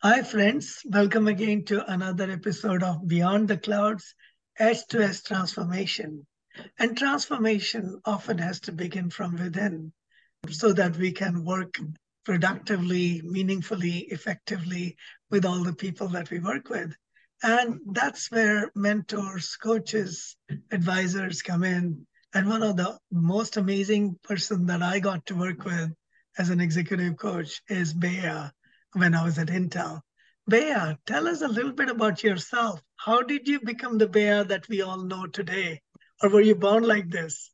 Hi, friends. Welcome again to another episode of Beyond the Clouds, Edge to Edge Transformation. And transformation often has to begin from within so that we can work productively, meaningfully, effectively with all the people that we work with. And that's where mentors, coaches, advisors come in. And one of the most amazing person that I got to work with as an executive coach is Bea when I was at Intel. Bea, tell us a little bit about yourself. How did you become the Bea that we all know today? Or were you born like this?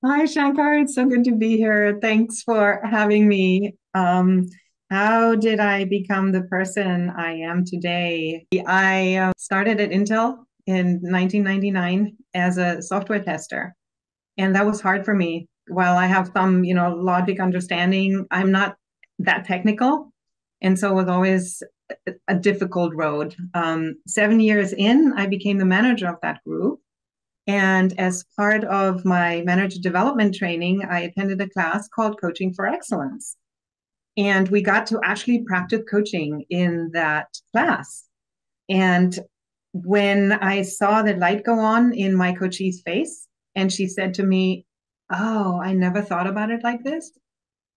Hi, Shankar. It's so good to be here. Thanks for having me. How did I become the person I am today? I started at Intel in 1999 as a software tester, and that was hard for me. While I have some, logic understanding, I'm not that technical, and so it was always a difficult road. 7 years in, I became the manager of that group. And as part of my manager development training, I attended a class called Coaching for Excellence. And we got to actually practice coaching in that class. And when I saw the light go on in my coachee's face, and she said to me, "Oh, I never thought about it like this."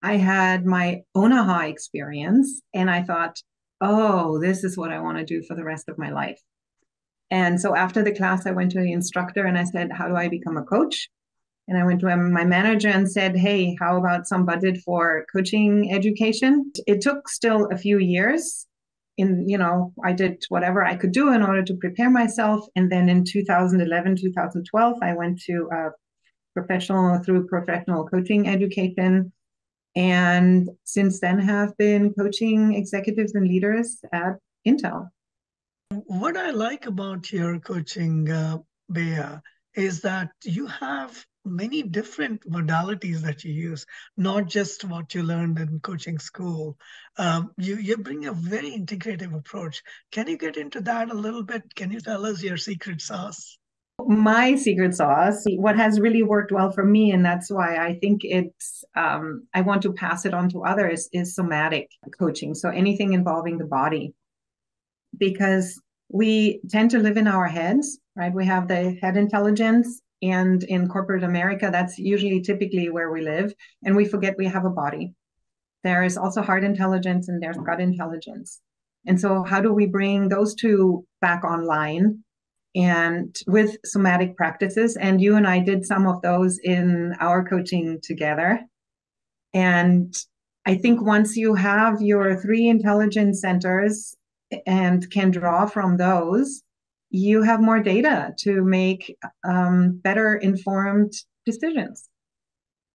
I had my own aha experience, and I thought, "Oh, this is what I want to do for the rest of my life." And so after the class, I went to the instructor and I said, "How do I become a coach?" And I went to my manager and said, "Hey, how about some budget for coaching education?" It took still a few years. I did whatever I could do in order to prepare myself. And then in 2011, 2012, I went to professional coaching education. And since then have been coaching executives and leaders at Intel. What I like about your coaching, Bea, is that you have many different modalities that you use, not just what you learned in coaching school. You bring a very integrative approach. Can you get into that a little bit? Can you tell us your secret sauce? My secret sauce, what has really worked well for me, and that's why I think I want to pass it on to others, is somatic coaching. So anything involving the body, because we tend to live in our heads, right? We have the head intelligence, and in corporate America, that's usually typically where we live, and we forget we have a body. There is also heart intelligence and there's gut intelligence. And so, how do we bring those two back online and with somatic practices? And you and I did some of those in our coaching together. And I think once you have your three intelligence centers and can draw from those, you have more data to make better informed decisions.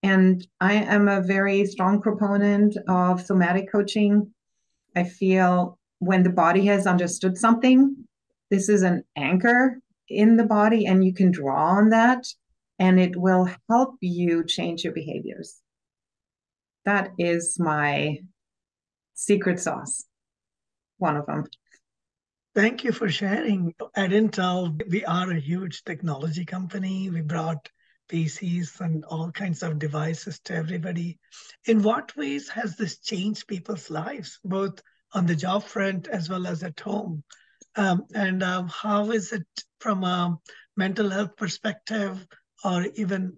And I am a very strong proponent of somatic coaching. I feel when the body has understood something, this is an anchor in the body, and you can draw on that, and it will help you change your behaviors. That is my secret sauce, one of them. Thank you for sharing. At Intel, we are a huge technology company. We brought PCs and all kinds of devices to everybody. In what ways has this changed people's lives, both on the job front as well as at home? And how is it from a mental health perspective, or even,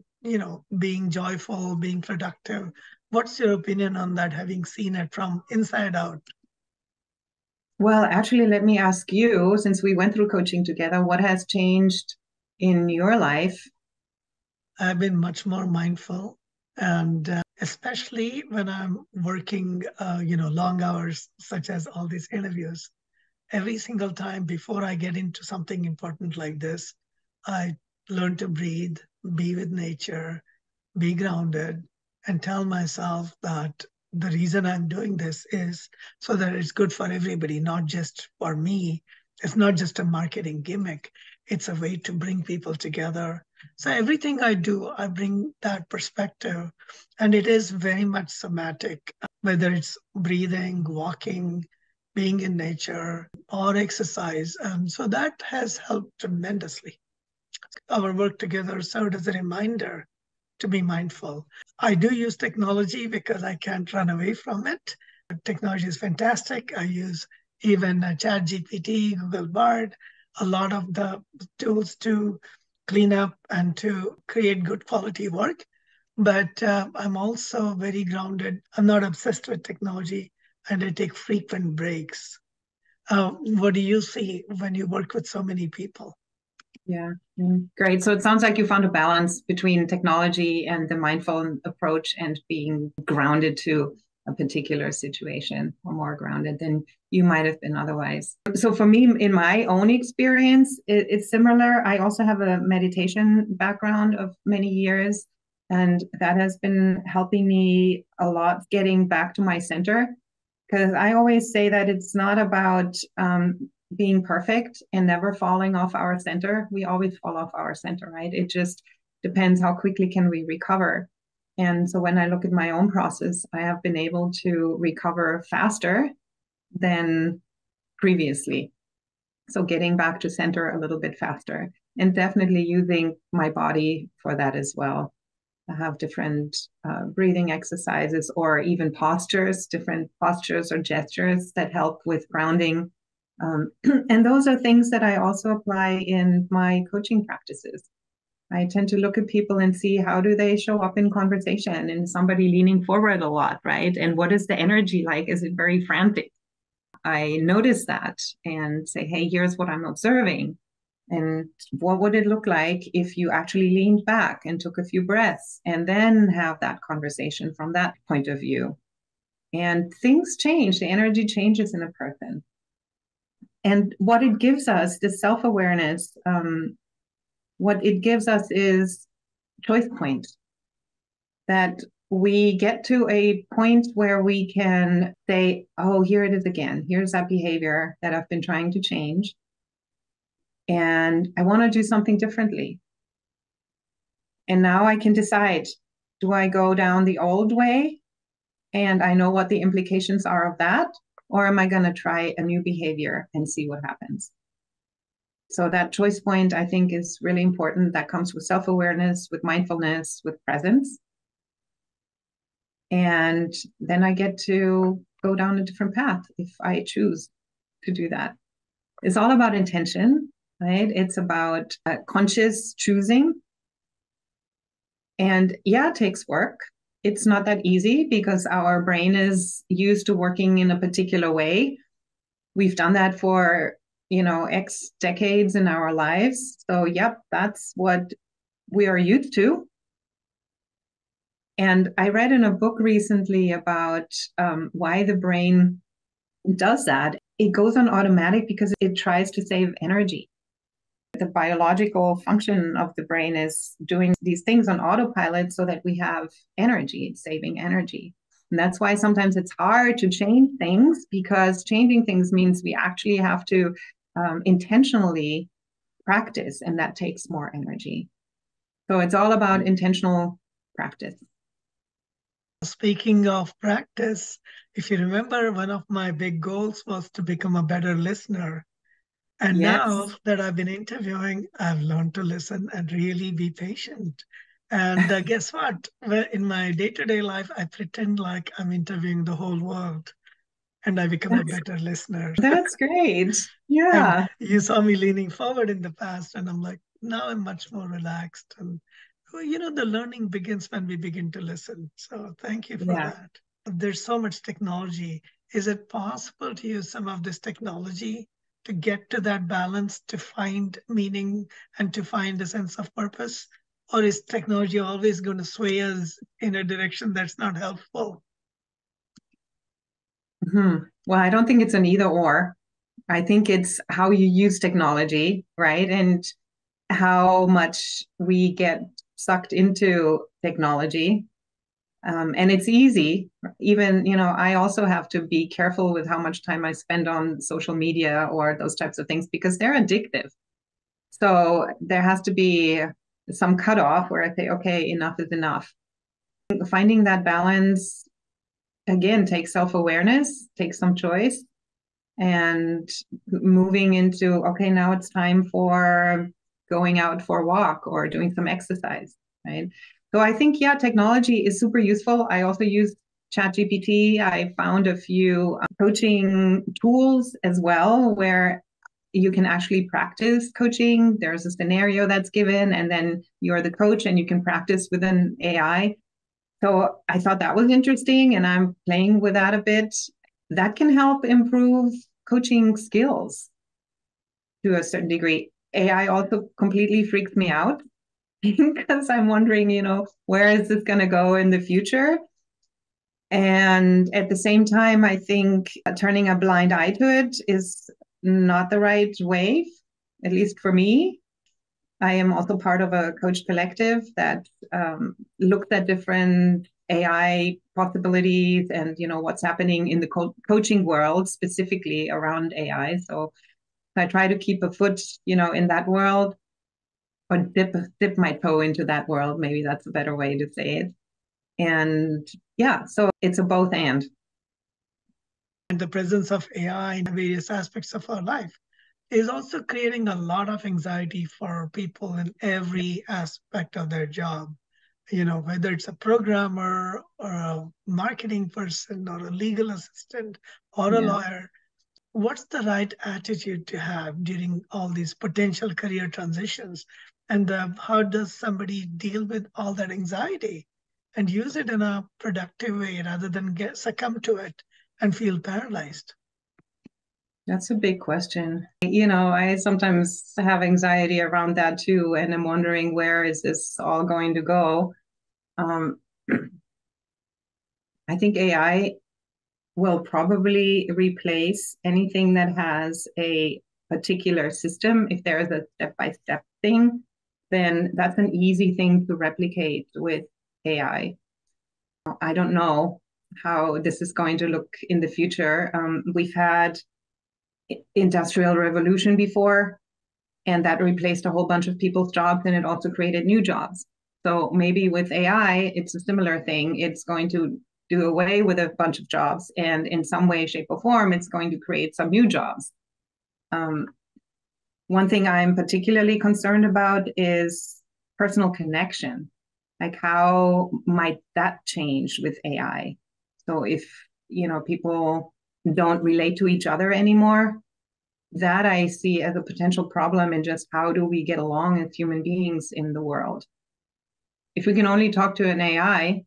being joyful, being productive? What's your opinion on that, having seen it from inside out? Well, actually, let me ask you, since we went through coaching together, what has changed in your life? I've been much more mindful, and especially when I'm working, long hours, such as all these interviews. Every single time before I get into something important like this, I learn to breathe, be with nature, be grounded, and tell myself that the reason I'm doing this is so that it's good for everybody, not just for me. It's not just a marketing gimmick, it's a way to bring people together. So everything I do, I bring that perspective, and it is very much somatic, whether it's breathing, walking, being in nature, or exercise. So that has helped tremendously. Our work together served as a reminder to be mindful. I do use technology because I can't run away from it. Technology is fantastic. I use even ChatGPT, Google Bard, a lot of the tools to clean up and to create good quality work. But I'm also very grounded. I'm not obsessed with technology, and I take frequent breaks. What do you see when you work with so many people? Yeah, great. So it sounds like you found a balance between technology and the mindful approach and being grounded to a particular situation, or more grounded than you might have been otherwise. So for me, in my own experience, it's similar. I also have a meditation background of many years, and that has been helping me a lot getting back to my center. Because I always say that it's not about being perfect and never falling off our center. We always fall off our center, right? It just depends how quickly can we recover. And so when I look at my own process, I have been able to recover faster than previously. So getting back to center a little bit faster, and definitely using my body for that as well. I have different breathing exercises or even postures, different postures or gestures that help with grounding. And those are things that I also apply in my coaching practices. I tend to look at people and see how do they show up in conversation, and somebody leaning forward a lot, right? And what is the energy like? Is it very frantic? I notice that and say, hey, here's what I'm observing. And what would it look like if you actually leaned back and took a few breaths and then have that conversation from that point of view? And things change, the energy changes in a person. And what it gives us, the self awareness, what it gives us is choice point, that we get to a point where we can say, oh, here it is again. Here's that behavior that I've been trying to change. And I want to do something differently. And now I can decide, do I go down the old way? And I know what the implications are of that. Or am I going to try a new behavior and see what happens? So that choice point, I think, is really important. That comes with self-awareness, with mindfulness, with presence. And then I get to go down a different path if I choose to do that. It's all about intention, right? It's about conscious choosing. And yeah, it takes work. It's not that easy because our brain is used to working in a particular way. We've done that for, X decades in our lives. So, yep, that's what we are used to. And I read in a book recently about why the brain does that. It goes on automatic because it tries to save energy. The biological function of the brain is doing these things on autopilot so that we have energy, saving energy. And that's why sometimes it's hard to change things, because changing things means we actually have to intentionally practice, and that takes more energy. So it's all about intentional practice. Speaking of practice, if you remember, one of my big goals was to become a better listener. And now Yes. that I've been interviewing, I've learned to listen and really be patient. And guess what? In my day to day life, I pretend like I'm interviewing the whole world, and I become a That's better listener. that's great. And Yeah. you saw me leaning forward in the past, and I'm like, now I'm much more relaxed. And, the learning begins when we begin to listen. So thank you for Yeah. that. There's so much technology. Is it possible to use some of this technology to get to that balance, to find meaning and to find a sense of purpose? Or is technology always going to sway us in a direction that's not helpful? Well, I don't think it's an either or. I think it's how you use technology, right? And how much we get sucked into technology. And it's easy. Even, I also have to be careful with how much time I spend on social media or those types of things because they're addictive. So there has to be some cutoff where I say, okay, enough is enough. Finding that balance, again, takes self-awareness, takes some choice, and moving into, okay, now it's time for going out for a walk or doing some exercise, right? So I think, yeah, technology is super useful. I also use ChatGPT. I found a few coaching tools as well where you can actually practice coaching. There's a scenario that's given, and then you're the coach and you can practice with an AI. So I thought that was interesting, and I'm playing with that a bit. That can help improve coaching skills to a certain degree. AI also completely freaks me out because I'm wondering, where is this going to go in the future? And at the same time, I think turning a blind eye to it is not the right way, at least for me. I am also part of a coach collective that looks at different AI possibilities and what's happening in the coaching world specifically around AI. So I try to keep a foot, in that world, or dip my toe into that world. Maybe that's a better way to say it. And yeah, so it's a both and. And the presence of AI in various aspects of our life is also creating a lot of anxiety for people in every aspect of their job. Whether it's a programmer or a marketing person or a legal assistant or a Yeah. lawyer, what's the right attitude to have during all these potential career transitions? And how does somebody deal with all that anxiety and use it in a productive way rather than succumb to it and feel paralyzed? That's a big question. I sometimes have anxiety around that too, and I'm wondering where is this all going to go? Um, I think AI will probably replace anything that has a particular system. If there is a step-by-step thing, then that's an easy thing to replicate with AI. I don't know how this is going to look in the future. We've had industrial revolution before, and that replaced a whole bunch of people's jobs, and it also created new jobs. So maybe with AI, it's a similar thing. It's going to do away with a bunch of jobs, and in some way, shape, or form, it's going to create some new jobs. One thing I'm particularly concerned about is personal connection. Like, how might that change with AI? So if, people don't relate to each other anymore, that I see as a potential problem in just how do we get along as human beings in the world. If we can only talk to an AI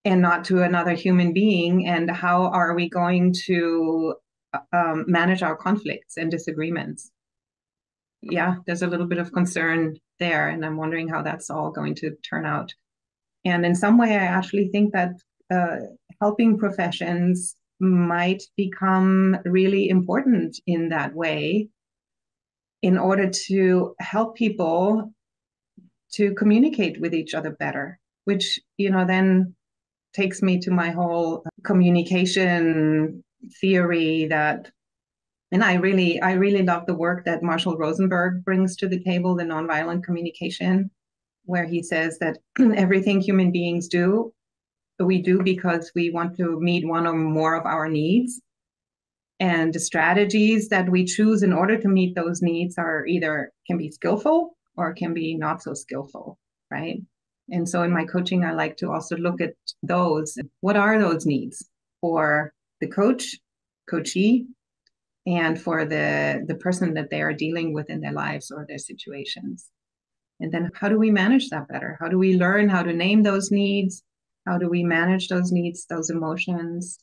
and not to another human being, and how are we going to manage our conflicts and disagreements? Yeah, there's a little bit of concern there, and I'm wondering how that's all going to turn out. And in some way, I actually think that helping professions might become really important in that way, in order to help people to communicate with each other better, which, then takes me to my whole communication theory that, and I really love the work that Marshall Rosenberg brings to the table, the nonviolent communication, where he says that everything human beings do, we do because we want to meet one or more of our needs. And the strategies that we choose in order to meet those needs are either can be skillful or can be not so skillful, right? And so in my coaching, I like to also look at those. What are those needs for the coachee, and for the person that they are dealing with in their lives or their situations? And then how do we manage that better? How do we learn how to name those needs? How do we manage those needs, those emotions?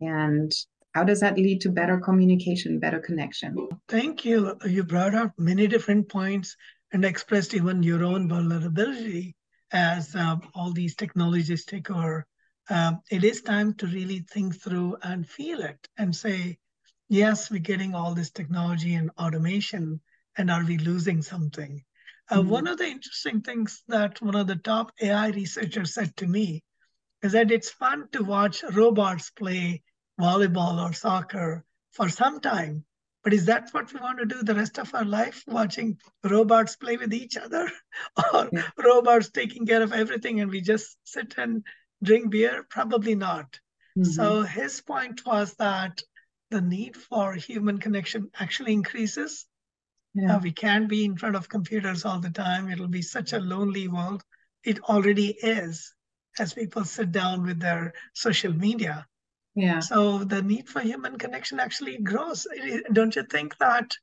And how does that lead to better communication, better connection? Thank you. You brought up many different points and expressed even your own vulnerability as all these technologies take over. It is time to really think through and feel it and say, yes, we're getting all this technology and automation, and are we losing something? One of the interesting things that one of the top AI researchers said to me is that it's fun to watch robots play volleyball or soccer for some time. But is that what we want to do the rest of our life, watching robots play with each other or Yeah. robots taking care of everything and we just sit and drink beer? Probably not. So his point was that the need for human connection actually increases. Yeah. We can't be in front of computers all the time. It'll be such a lonely world. It already is. as people sit down with their social media. Yeah, So the need for human connection actually grows. Don't you think that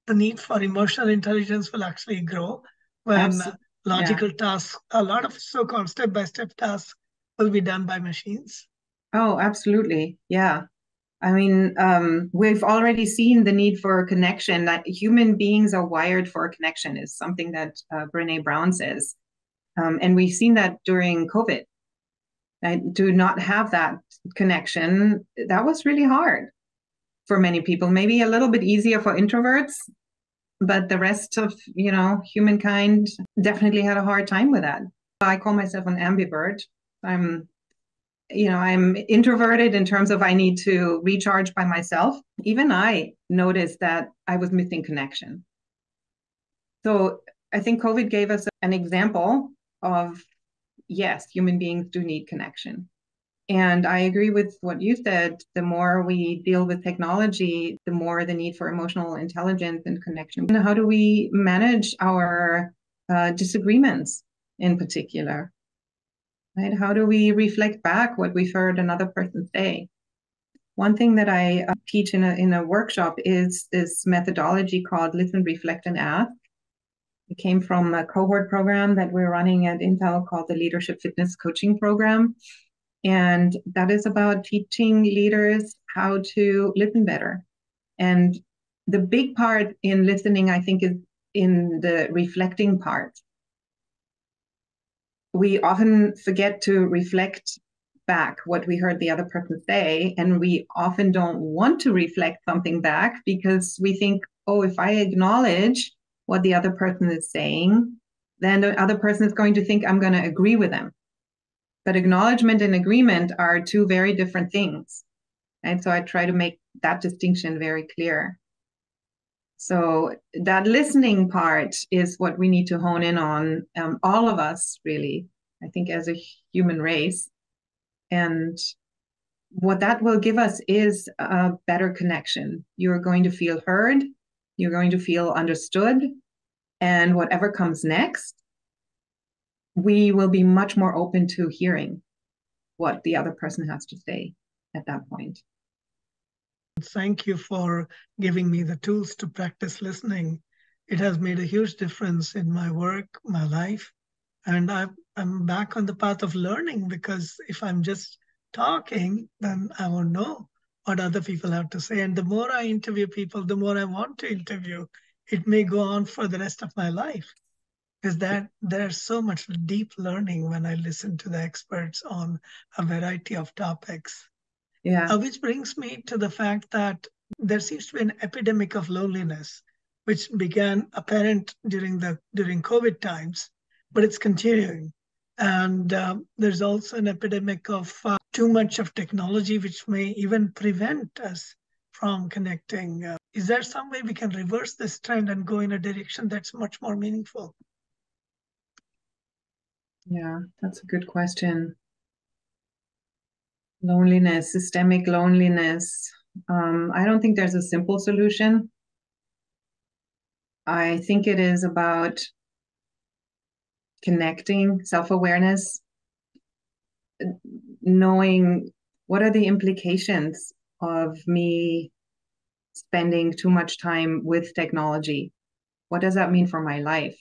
the need for emotional intelligence will actually grow when absolutely. Yeah. logical tasks, a lot of so-called step-by-step tasks, will be done by machines? Oh, absolutely. Yeah. I mean, we've already seen the need for connection. That human beings are wired for connection is something that Brene Brown says. And we've seen that during COVID. Right? To not have that connection, that was really hard for many people. Maybe a little bit easier for introverts, but the rest of, humankind definitely had a hard time with that. I call myself an ambivert. I'm I'm introverted in terms of I need to recharge by myself. Even I noticed that I was missing connection. So I think COVID gave us an example of, yes, human beings do need connection. And I agree with what you said. The more we deal with technology, the more the need for emotional intelligence and connection. How do we manage our disagreements in particular? Right? How do we reflect back what we've heard another person say? One thing that I teach in a workshop is this methodology called Listen, Reflect, and Ask. It came from a cohort program that we're running at Intel called the Leadership Fitness Coaching Program. And that is about teaching leaders how to listen better. And the big part in listening, I think, is in the reflecting part. We often forget to reflect back what we heard the other person say, and we often don't want to reflect something back because we think, oh, if I acknowledge what the other person is saying, then the other person is going to think I'm going to agree with them. But acknowledgement and agreement are two very different things. And so I try to make that distinction very clear. So that listening part is what we need to hone in on, all of us, really, I think, as a human race. And what that will give us is a better connection. You're going to feel heard, you're going to feel understood, and whatever comes next, we will be much more open to hearing what the other person has to say at that point. Thank you for giving me the tools to practice listening. It has made a huge difference in my work, my life, and I'm back on the path of learning, because if I'm just talking, then I won't know what other people have to say. And the more I interview people, the more I want to interview. It may go on for the rest of my life. Is that there's so much deep learning when I listen to the experts on a variety of topics. Yeah. Which brings me to the fact that there seems to be an epidemic of loneliness, which began apparent during COVID times, but it's continuing. And there's also an epidemic of too much of technology, which may even prevent us from connecting. Is there some way we can reverse this trend and go in a direction that's much more meaningful? Yeah, that's a good question. Loneliness, systemic loneliness. I don't think there's a simple solution. I think it is about connecting, self-awareness, knowing what are the implications of me spending too much time with technology. What does that mean for my life?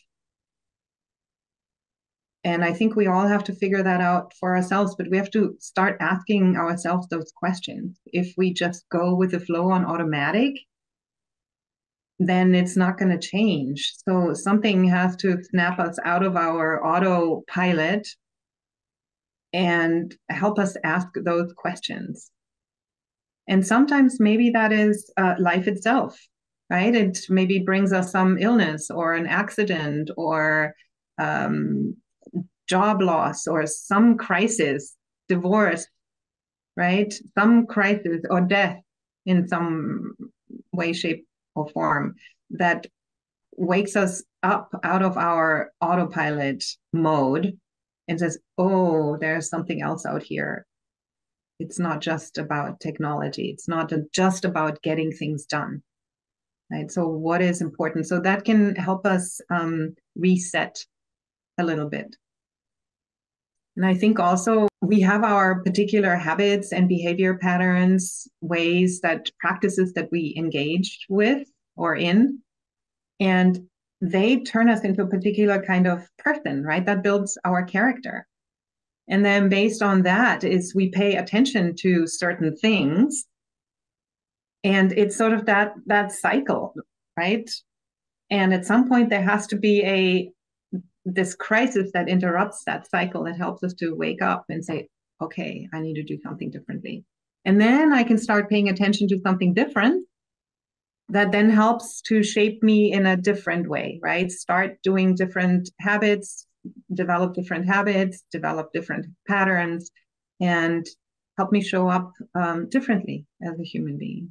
And I think we all have to figure that out for ourselves, but we have to start asking ourselves those questions. If we just go with the flow on automatic, then it's not going to change. So something has to snap us out of our autopilot and help us ask those questions. And sometimes maybe that is life itself, right? It maybe brings us some illness or an accident or job loss or some crisis, divorce, right? Some crisis or death in some way, shape, or form that wakes us up out of our autopilot mode and says, oh, there's something else out here. It's not just about technology. It's not just about getting things done. Right. So what is important? So that can help us reset a little bit. And I think also we have our particular habits and behavior patterns, ways that practices that we engage with or in, and they turn us into a particular kind of person, right? That builds our character. And then based on that is we pay attention to certain things. And it's sort of that cycle, right? And at some point there has to be this crisis that interrupts that cycle and helps us to wake up and say, okay, I need to do something differently. And then I can start paying attention to something different that then helps to shape me in a different way, right? Start doing different habits, develop different patterns, and help me show up differently as a human being.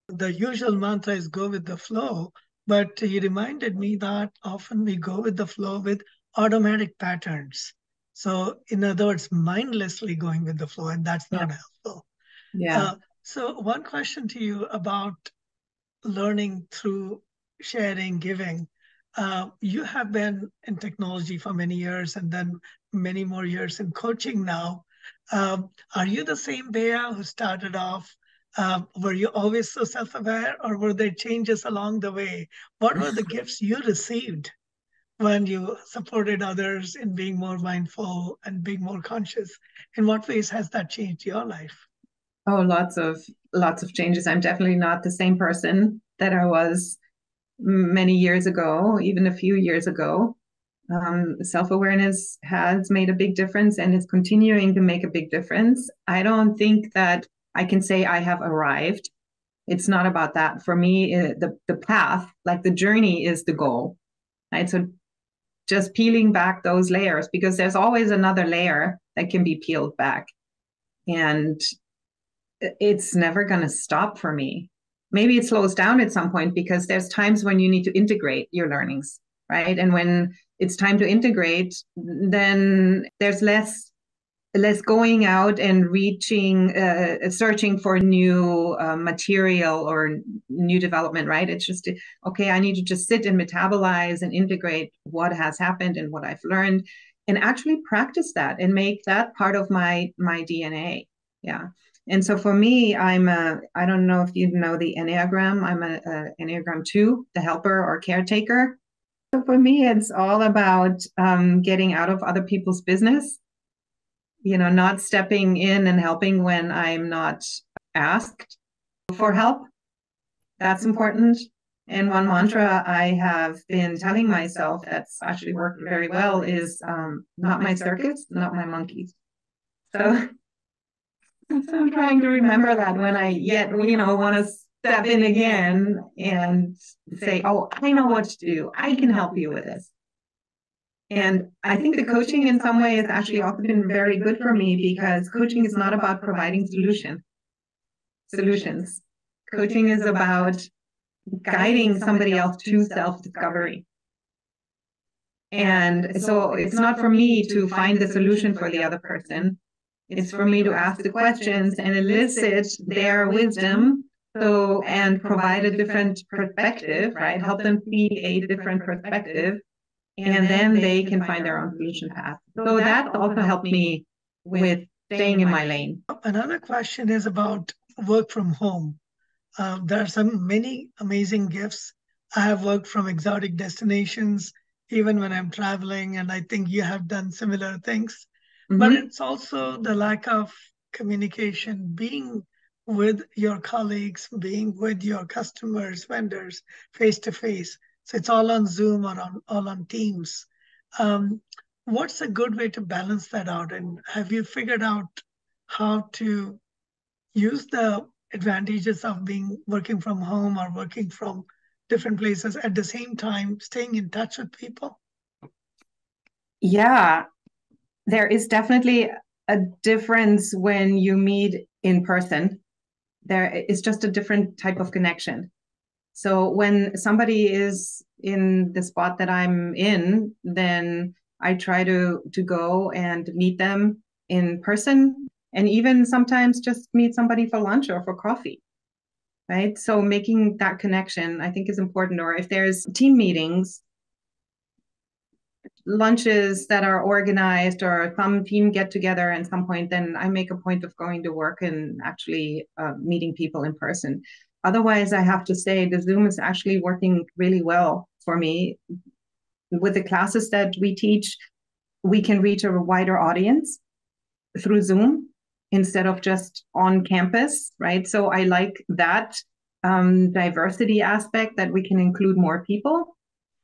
The usual mantra is go with the flow, but you reminded me that often we go with the flow with automatic patterns. So, in other words, mindlessly going with the flow, and that's Yeah. not helpful. Yeah. So, one question to you about learning through sharing, giving. You have been in technology for many years and then many more years in coaching now. Are you the same Bea who started off? Were you always so self aware, or were there changes along the way? What were the gifts you received when you supported others in being more mindful and being more conscious? In what ways has that changed your life? Oh, lots of changes. I'm definitely not the same person that I was many years ago, even a few years ago. Self-awareness has made a big difference and is continuing to make a big difference. I don't think that I can say I have arrived. It's not about that. For me, the path, like the journey is the goal, right? So just peeling back those layers, because there's always another layer that can be peeled back. And it's never going to stop for me. Maybe it slows down at some point because there's times when you need to integrate your learnings, right? And when it's time to integrate, then there's less going out and reaching, searching for new material or new development, right? It's just, okay, I need to just sit and metabolize and integrate what has happened and what I've learned and actually practice that and make that part of my DNA. Yeah. And so for me, I don't know if you know the Enneagram. I'm a Enneagram 2, the helper or caretaker. So for me, it's all about getting out of other people's business, not stepping in and helping when I'm not asked for help. That's important. And one mantra I have been telling myself that's actually worked very well is not my circus, not my monkeys. So I'm trying to remember that when I yet, want to step in again and say, oh, I know what to do. I can help you with this. And I think the coaching in some way has actually also been very good for me because coaching is not about providing solutions. Coaching is about guiding somebody else to self-discovery. And so it's not for me to find the solution for the other person. It's for me to ask the questions and elicit their wisdom and provide a different perspective, right? Help them see a different perspective, and then they can find their own solution path. So that also helped me with staying in my lane. Another question is about work from home. There are many amazing gifts. I have worked from exotic destinations, even when I'm traveling, and I think you have done similar things. But it's also the lack of communication, being with your colleagues, being with your customers, vendors, face to face. So it's all on Zoom or all on Teams. What's a good way to balance that out? And have you figured out how to use the advantages of working from home or working from different places at the same time staying in touch with people? Yeah, there is definitely a difference when you meet in person. There is just a different type of connection. So when somebody is in the spot that I'm in, then I try to go and meet them in person, and even sometimes just meet somebody for lunch or for coffee, right? So making that connection, I think, is important. Or if there's team meetings, lunches that are organized or some team get together at some point, then I make a point of going to work and actually meeting people in person. Otherwise, I have to say the Zoom is actually working really well for me. With the classes that we teach, we can reach a wider audience through Zoom instead of just on campus, right? So I like that diversity aspect, that we can include more people.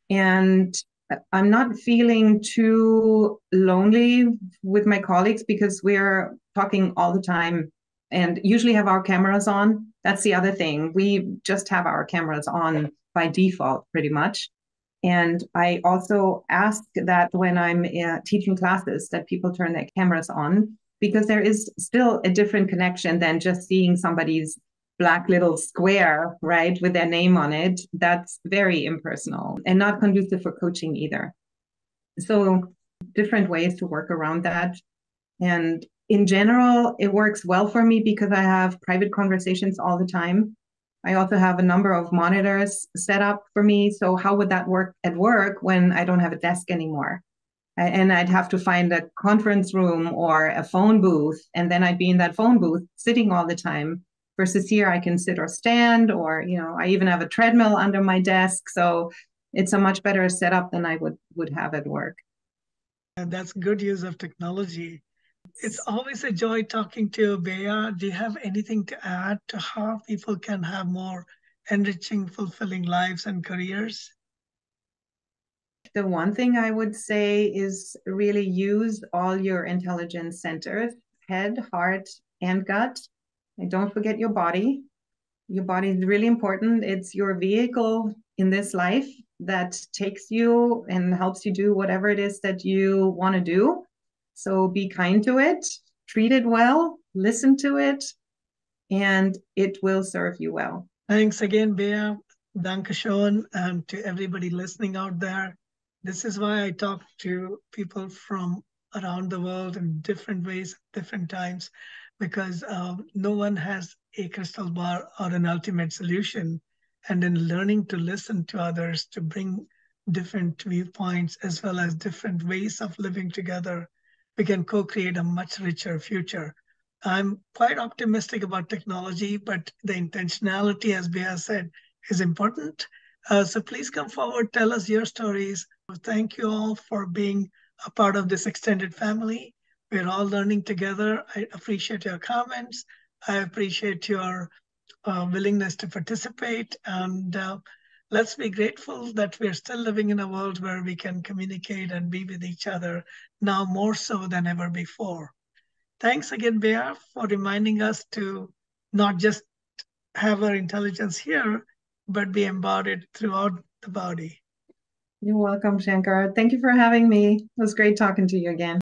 And I'm not feeling too lonely with my colleagues because we're talking all the time and usually have our cameras on. That's the other thing. We just have our cameras on by default, pretty much. And I also ask that when I'm teaching classes that people turn their cameras on, because there is still a different connection than just seeing somebody's black little square, right, with their name on it. That's very impersonal and not conducive for coaching either. So different ways to work around that. And in general, it works well for me because I have private conversations all the time. I also have a number of monitors set up for me. So how would that work at work when I don't have a desk anymore? And I'd have to find a conference room or a phone booth, and then I'd be in that phone booth sitting all the time. Versus here, I can sit or stand, or I even have a treadmill under my desk. So it's a much better setup than I would have at work. And that's good use of technology. It's always a joy talking to you, Bea. Do you have anything to add to how people can have more enriching, fulfilling lives and careers? The one thing I would say is really use all your intelligence centers, head, heart, and gut. And don't forget your body. Your body is really important. It's your vehicle in this life that takes you and helps you do whatever it is that you want to do. So be kind to it, treat it well, listen to it, and it will serve you well. Thanks again, Bea. Dankeschön, and to everybody listening out there. This is why I talk to people from around the world in different ways, different times, because no one has a crystal ball or an ultimate solution. And in learning to listen to others, to bring different viewpoints as well as different ways of living together, we can co-create a much richer future. I'm quite optimistic about technology, but the intentionality, as Bea said, is important. So please come forward, tell us your stories. Thank you all for being a part of this extended family. We're all learning together. I appreciate your comments. I appreciate your willingness to participate. And let's be grateful that we're still living in a world where we can communicate and be with each other now more so than ever before. Thanks again, Bea, for reminding us to not just have our intelligence here, but be embodied throughout the body. You're welcome, Shankar. Thank you for having me. It was great talking to you again.